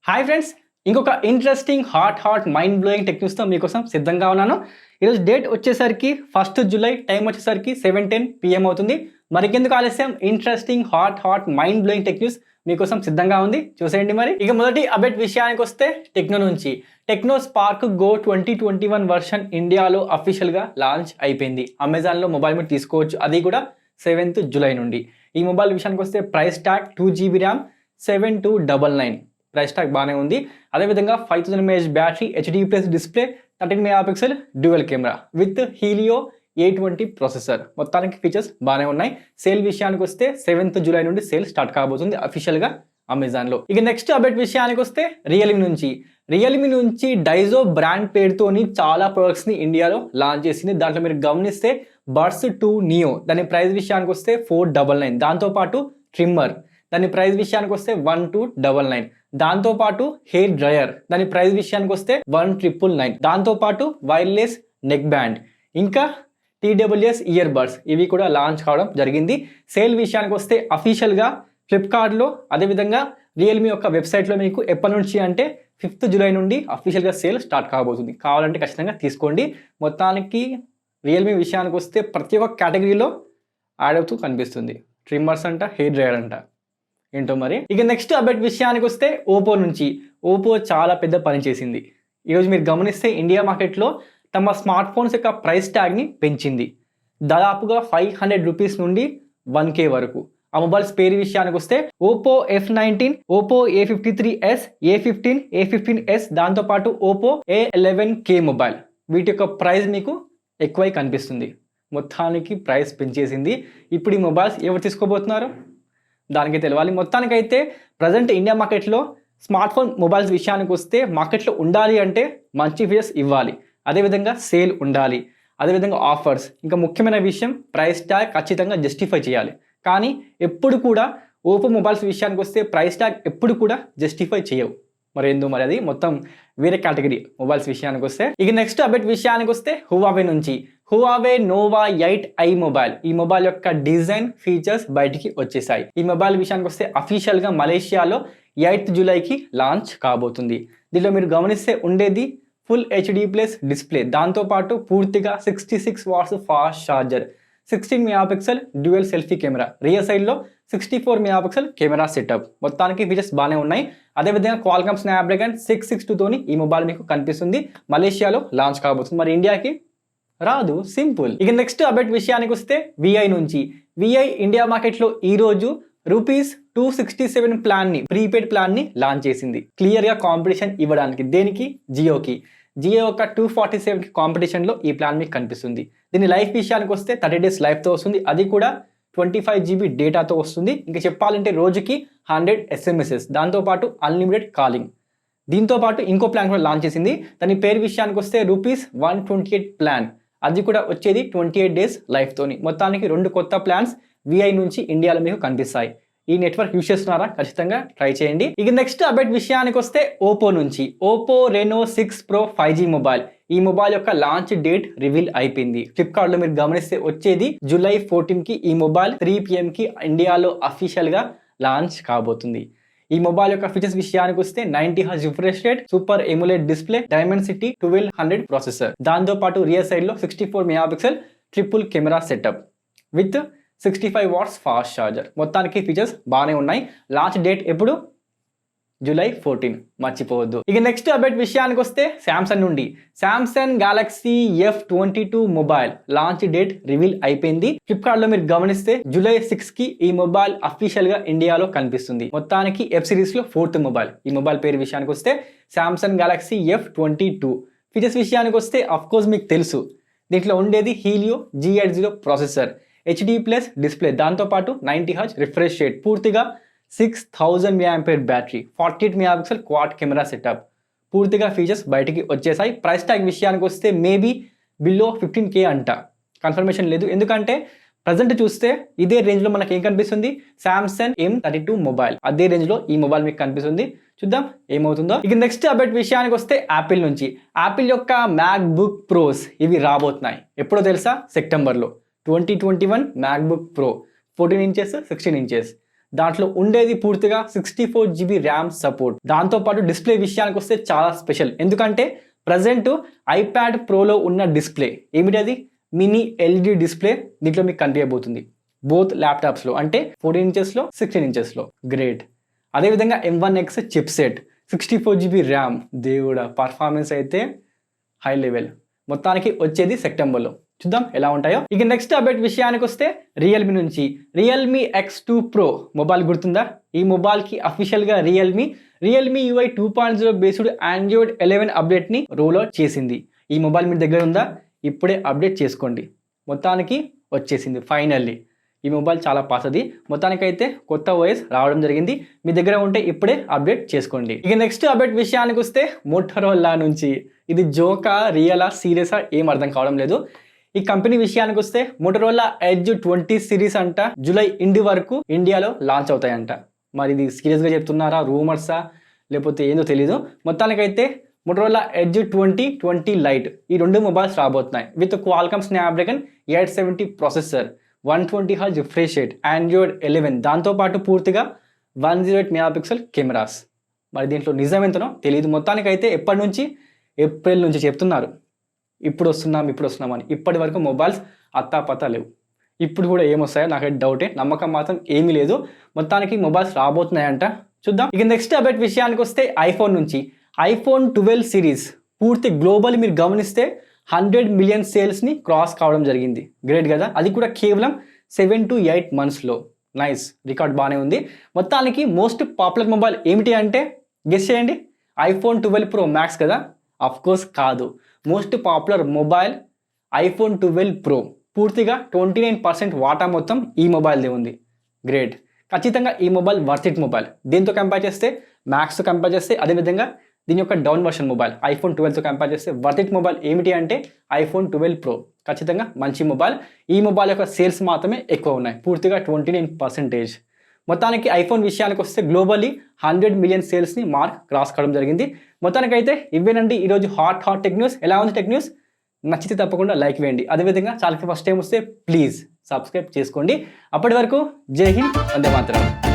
Hi friends, ఇంకొక interesting hot mind blowing tech న్యూస్తో మీకోసం సిద్ధంగా ఉన్నాను. ఈరోజు డేట్ వచ్చేసరికి 1 జూలై, టైం వచ్చేసరికి 7:10 PM అవుతుంది. మరికెందుకు ఆలస్యం, interesting hot mind blowing tech news మీకోసం సిద్ధంగా ఉంది, చూసేయండి. మరి ఇక మొదటి అప్డేట్ విషయానికి వస్తే టెక్నో నుంచి టెక్నో స్పార్క్ గో 2021 వర్షన్ ఇండియాలో అఫీషియల్గా లాంచ్ అయిపోయింది. అమెజాన్లో మొబైల్ మీద తీసుకోవచ్చు, అది కూడా 7th జూలై నుండి. ఈ మొబైల్ విషయానికి వస్తే price tag 2GB RAM 7299, price tag బాగానే ఉంది. అదేవిధంగా 5000 mAh battery, HD+ display, 13 MP dual camera with Helio A20 processor. మొత్తానికి ఫీచర్స్ బాగానే ఉన్నాయి. సేల్ విషయానికి వస్తే 7th జూలై నుండి సేల్ స్టార్ట్ కాబోతుంది అఫీషియల్గా అమెజాన్లో. ఇక నెక్స్ట్ అప్డేట్ విషయానికి వస్తే రియల్మీ నుంచి డైజో బ్రాండ్ పేరుతోని చాలా ప్రొడక్ట్స్ని ఇండియాలో లాంచ్ చేసింది. దాంట్లో మీరు గమనిస్తే బడ్స్ 2 నియో, దాని ప్రైస్ విషయానికి వస్తే 499. దాంతోపాటు ట్రిమ్మర్, దాని ప్రైస్ విషయానికి వస్తే 1299. దాంతోపాటు హెయిర్ డ్రయర్, దాని ప్రైస్ విషయానికి వస్తే 1999. దాంతోపాటు వైర్లెస్ నెక్ బ్యాండ్, ఇంకా TWS ఇయర్ బడ్స్, ఇవి కూడా లాంచ్ కావడం జరిగింది. సేల్ విషయానికి వస్తే అఫీషియల్గా ఫ్లిప్కార్ట్లో, అదేవిధంగా రియల్మీ యొక్క వెబ్సైట్లో మీకు ఎప్పటి నుంచి అంటే 5th జూలై నుండి అఫీషియల్గా సేల్ స్టార్ట్ కాబోతుంది. కావాలంటే ఖచ్చితంగా తీసుకోండి. మొత్తానికి రియల్మీ విషయానికి వస్తే ప్రతి ఒక్క కేటగిరీలో యాడ్ అవుతూ కనిపిస్తుంది. ట్రిమ్మర్స్ అంట, హెయిర్ డ్రయర్ అంట, ఏంటో మరి. ఇక నెక్స్ట్ అప్డేట్ విషయానికి వస్తే ఓపో చాలా పెద్ద పని చేసింది. ఈరోజు మీరు గమనిస్తే ఇండియా మార్కెట్లో తమ స్మార్ట్ ఫోన్స్ యొక్క ప్రైస్ ట్యాగ్ని పెంచింది. దాదాపుగా 500 రూపీస్ నుండి 1K వరకు. ఆ మొబైల్స్ పేరు విషయానికి వస్తే Oppo F19, Oppo A53s, A15s, దాంతోపాటు ఓపో A11K మొబైల్. వీటి యొక్క ప్రైస్ మీకు ఎక్కువై కనిపిస్తుంది. మొత్తానికి ప్రైస్ పెంచేసింది. ఇప్పుడు ఈ మొబైల్స్ ఎవరు తీసుకోబోతున్నారు దానికి తెలవాలి. మొత్తానికైతే ప్రజెంట్ ఇండియా మార్కెట్లో స్మార్ట్ ఫోన్ మొబైల్స్ విషయానికి వస్తే మార్కెట్లో ఉండాలి అంటే మంచి ఫీచర్స్ ఇవ్వాలి, అదేవిధంగా సేల్ ఉండాలి, అదేవిధంగా ఆఫర్స్, ఇంకా ముఖ్యమైన విషయం ప్రైస్ ట్యాగ్ ఖచ్చితంగా జస్టిఫై చేయాలి. కానీ ఎప్పుడు కూడా ఓపో మొబైల్స్ విషయానికి వస్తే ప్రైస్ ట్యాగ్ ఎప్పుడు కూడా జస్టిఫై చేయవు. మరి ఎందుకు మరి, అది మొత్తం వేరే కేటగిరీ మొబైల్స్ విషయానికి వస్తే. ఇక నెక్స్ట్ అప్డేట్ విషయానికి వస్తే హువావే నుంచి హువావే నోవా 8i మొబైల్. ఈ మొబైల్ యొక్క డిజైన్, ఫీచర్స్ బయటికి వచ్చేసాయి. ఈ మొబైల్ విషయానికి వస్తే అఫీషియల్గా మలేషియాలో 8th జూలైకి లాంచ్ కాబోతుంది. దీనిలో మీరు గమనిస్తే ఉండేది ఫుల్ HD+ డిస్ప్లే, దాంతోపాటు పూర్తిగా 66 watts fast charger, 16 MP dual selfie camera, rear సైడ్లో 64 MP కెమెరా సెటప్. మొత్తానికి ఫీచర్స్ బాగానే ఉన్నాయి. అదేవిధంగా క్వాల్కామ్ స్నాప్డ్రాగన్ 662తోని ఈ మొబైల్ మీకు కనిపిస్తుంది. మలేషియాలో లాంచ్ కాబోతుంది, మరి ఇండియాకి రాదు, సింపుల్. ఇక నెక్స్ట్ అప్డేట్ విషయానికి వస్తే విఐ నుంచి ఇండియా మార్కెట్లో ఈరోజు ₹267 ప్లాన్ని, ప్రీపెయిడ్ ప్లాన్ని లాంచ్ చేసింది. క్లియర్గా కాంపిటీషన్ ఇవ్వడానికి. దేనికి? జియో యొక్క 247 కాంపిటీషన్లో ఈ ప్లాన్ మీకు కనిపిస్తుంది. దీని లైఫ్ విషయానికి వస్తే 30 days లైఫ్తో వస్తుంది, అది కూడా 25GB డేటాతో వస్తుంది. ఇంకా చెప్పాలంటే రోజుకి 100 SMS, దాంతోపాటు అన్లిమిటెడ్ కాలింగ్. దీంతోపాటు ఇంకో ప్లాన్ కూడా లాంచ్ చేసింది. దాని పేరు విషయానికి వస్తే ₹128 ప్లాన్, అది కూడా వచ్చేది 28 days లైఫ్తోని. మొత్తానికి 2 కొత్త ప్లాన్స్ విఐ నుంచి ఇండియాలో మీకు కనిపిస్తాయి. ఈ నెట్వర్క్ యూస్ చేస్తున్నారా? ఖచ్చితంగా ట్రై చేయండి. ఇక నెక్స్ట్ అప్డేట్ విషయానికి వస్తే ఓపో నుంచి Oppo Renault 6 Pro 5G mobile. ఈ మొబైల్ యొక్క లాంచ్ డేట్ రివీల్ అయిపోయింది. ఫ్లిప్కార్ట్లో మీరు గమనిస్తే వచ్చేది జూలై 14కి ఈ మొబైల్ 3 PMకి ఇండియాలో అఫీషియల్గా లాంచ్ కాబోతుంది. ఈ మొబైల్ యొక్క ఫీచర్స్ విషయానికి వస్తే 90Hz refresh rate, super AMOLED display, Dimensity 1200 processor, దాంతోపాటు రియర్ సైడ్లో 64 MP triple camera setup with 65 watts fast charger. మొత్తానికి ఫీచర్స్ బాగానే ఉన్నాయి. లాంచ్ డేట్ ఎప్పుడు? జూలై 14, మర్చిపోవద్దు. ఇక నెక్స్ట్ అప్డేట్ విషయానికి వస్తే శాంసంగ్ నుండి Samsung Galaxy F22 mobile launch date reveal అయిపోయింది. ఫ్లిప్కార్ట్లో మీరు గమనిస్తే జూలై 6కి ఈ మొబైల్ అఫీషియల్గా ఇండియాలో కనిపిస్తుంది. మొత్తానికి F సిరీస్లో 4th మొబైల్. ఈ మొబైల్ పేరు విషయానికి వస్తే శాంసంగ్ గెలాక్సీ F22. ఫీచర్స్ విషయానికి వస్తే అఫ్కోర్స్ మీకు తెలుసు, దీంట్లో ఉండేది Helio G80 processor, HD+ display, దాంతోపాటు 90Hz రిఫ్రెష్ రేట్, పూర్తిగా 6000 mAh battery, 48 MP quad camera setup. పూర్తిగా ఫీచర్స్ బయటికి వచ్చేసాయి. ప్రైస్ ట్యాగ్ విషయానికి వస్తే మేబీ బిలో 15K అంట, కన్ఫర్మేషన్ లేదు. ఎందుకంటే ప్రజెంట్ చూస్తే ఇదే రేంజ్లో మనకి ఏం కనిపిస్తుంది, శాంసంగ్ M32 మొబైల్, అదే రేంజ్లో ఈ మొబైల్ మీకు కనిపిస్తుంది. చూద్దాం ఏమవుతుందో. ఇక నెక్స్ట్ అప్డేట్ విషయానికి వస్తే యాపిల్ నుంచి యాపిల్ యొక్క మ్యాక్బుక్ ప్రోస్ ఇవి రాబోతున్నాయి. ఎప్పుడో తెలుసా? సెప్టెంబర్లో 2021 మ్యాక్బుక్ ప్రో 14 inches 16 inches. దాంట్లో ఉండేది పూర్తిగా 64 GB ర్యామ్ సపోర్ట్. దాంతోపాటు డిస్ప్లే విషయానికి వస్తే చాలా స్పెషల్. ఎందుకంటే ప్రజెంట్ ఐప్యాడ్ ప్రోలో ఉన్న డిస్ప్లే ఏమిటి, అది మినీ ఎల్ఈడి డిస్ప్లే దీంట్లో మీకు కనిపించబోతుంది. బోత్ ల్యాప్టాప్స్లో, అంటే 14 ఇంచెస్లో 16 ఇంచెస్లో. గ్రేట్. అదేవిధంగా M1X chip set, 64 GB RAM. దేవుడా, పర్ఫార్మెన్స్ అయితే హై లెవెల్. మొత్తానికి వచ్చేది సెప్టెంబర్లో. చూద్దాం ఎలా ఉంటాయో. ఇక నెక్స్ట్ అప్డేట్ విషయానికి వస్తే రియల్మీ నుంచి రియల్మీ X2 Pro మొబైల్ గుర్తుందా? ఈ మొబైల్కి అఫీషియల్గా రియల్మీ UI 2.0 బేస్డ్ ఆండ్రాయిడ్ 11 అప్డేట్ని రోల్ అవుట్ చేసింది. ఈ మొబైల్ మీ దగ్గర ఉందా? ఇప్పుడే అప్డేట్ చేసుకోండి. మొత్తానికి వచ్చేసింది ఫైనల్లీ. ఈ మొబైల్ చాలా పాతది. మొత్తానికైతే కొత్త OS రావడం జరిగింది. మీ దగ్గర ఉంటే ఇప్పుడే అప్డేట్ చేసుకోండి. ఇక నెక్స్ట్ అప్డేట్ విషయానికి వస్తే మోటరోలా నుంచి. ఇది జోకా, రియలా, సీరియసా ఏం అర్థం కావడం లేదు. ఈ కంపెనీ విషయానికి వస్తే మోటరోలా ఎడ్జ్ 20 సిరీస్ అంట జూలై ఎండ్ వరకు ఇండియాలో లాంచ్ అవుతాయంట. మరి ఇది సీరియస్గా చెప్తున్నారా, రూమర్సా, లేకపోతే ఏందో తెలీదు. మొత్తానికైతే మోటరోలా ఎడ్జ్ 20 లైట్ ఈ రెండు మొబైల్స్ రాబోతున్నాయి with Qualcomm Snapdragon 870 processor, 120Hz refresh rate, Android 11. దాంతోపాటు పూర్తిగా 108 మెగాపిక్సెల్ కెమెరాస్. మరి దీంట్లో నిజం ఎంతనో తెలియదు. మొత్తానికైతే ఎప్పటి నుంచి, ఏప్రిల్ నుంచి చెప్తున్నారు ఇప్పుడు వస్తున్నాం అని. ఇప్పటి వరకు మొబైల్స్ అత్తాపత్తా లేవు. ఇప్పుడు కూడా ఏమొస్తాయో నాకైతే డౌటే, నమ్మకం మాత్రం ఏమీ లేదు. మొత్తానికి మొబైల్స్ రాబోతున్నాయంట, చూద్దాం. ఇక నెక్స్ట్ అప్డేట్ విషయానికి వస్తే ఐఫోన్ నుంచి. ఐఫోన్ 12 సిరీస్ పూర్తి గ్లోబల్ మీరు గమనిస్తే 100 మిలియన్ సేల్స్ని క్రాస్ కావడం జరిగింది. గ్రేట్ కదా, అది కూడా కేవలం 7 to 8 monthsలో. నైస్, రికార్డ్ బాగానే ఉంది. మొత్తానికి మోస్ట్ పాపులర్ మొబైల్ ఏమిటి అంటే గెస్ చేయండి. ఐఫోన్ 12 Pro Max కదా? అఫ్కోర్స్ కాదు. Most popular mobile iPhone 12 Pro. పూర్తిగా 29% వాటా మొత్తం ఈ మొబైల్దే ఉంది. గ్రేట్. ఖచ్చితంగా ఈ మొబైల్ వర్త్ ఇట్ మొబైల్. దీంతో కంపేర్ చేస్తే, మ్యాక్స్తో కంపేర్ చేస్తే, అదేవిధంగా దీని యొక్క డౌన్ వర్షన్ మొబైల్ ఐఫోన్ 12తో కంపేర్ చేస్తే వర్త్ ఇట్ మొబైల్ ఏమిటి అంటే ఐఫోన్ 12 Pro. ఖచ్చితంగా మంచి మొబైల్. ఈ మొబైల్ యొక్క సేల్స్ మాత్రమే ఎక్కువ ఉన్నాయి, పూర్తిగా 29%. మొత్తానికి ఐఫోన్ విషయానికి వస్తే గ్లోబల్లీ 100 మిలియన్ సేల్స్ని మార్క్ క్రాస్ కావడం జరిగింది. మొత్తానికైతే ఇవేనండి ఈరోజు హాట్ టెక్ న్యూస్. ఎలా ఉంది టెక్ న్యూస్? నచ్చితే తప్పకుండా లైక్ వేయండి. అదేవిధంగా ఛానల్కి ఫస్ట్ టైం వస్తే ప్లీజ్ సబ్స్క్రైబ్ చేసుకోండి. అప్పటి వరకు జై హింద్, వందే మాతరం.